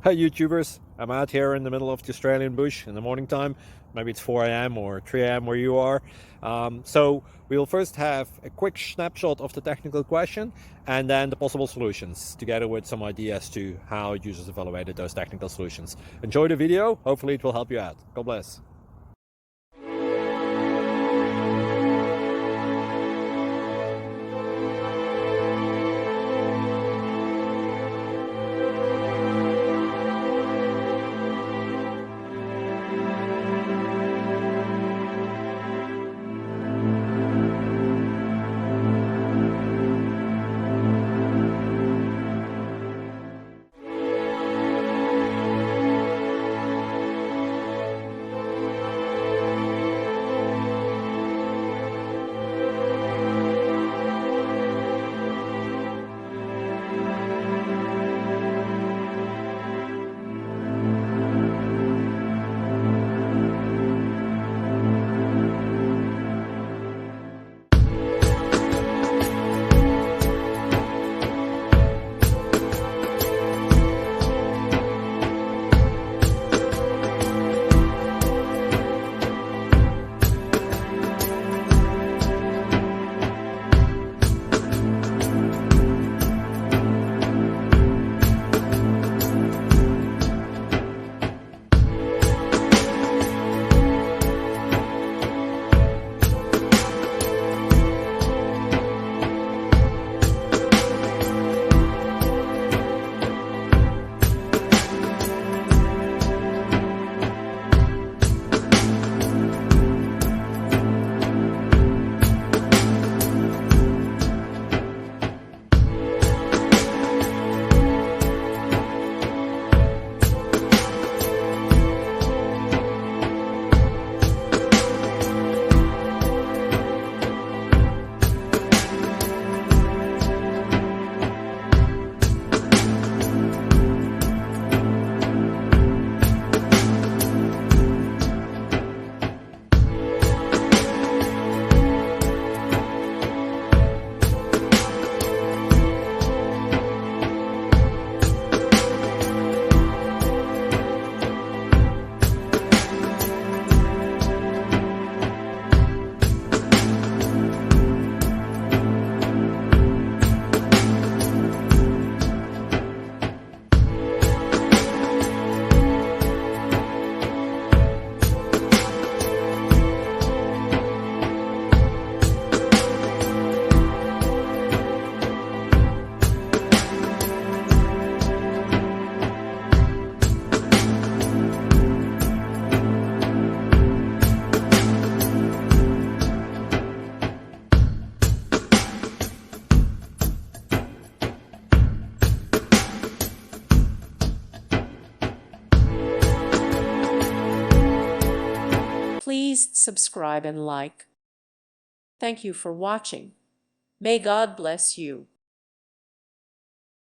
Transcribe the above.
Hey YouTubers, I'm out here in the middle of the Australian bush in the morning time. Maybe it's 4 a.m. or 3 a.m. where you are. So we will first have a quick snapshot of the technical question and then the possible solutions, together with some ideas to how users evaluated those technical solutions. Enjoy the video, hopefully it will help you out. God bless. Please subscribe and like. Thank you for watching. May God bless you.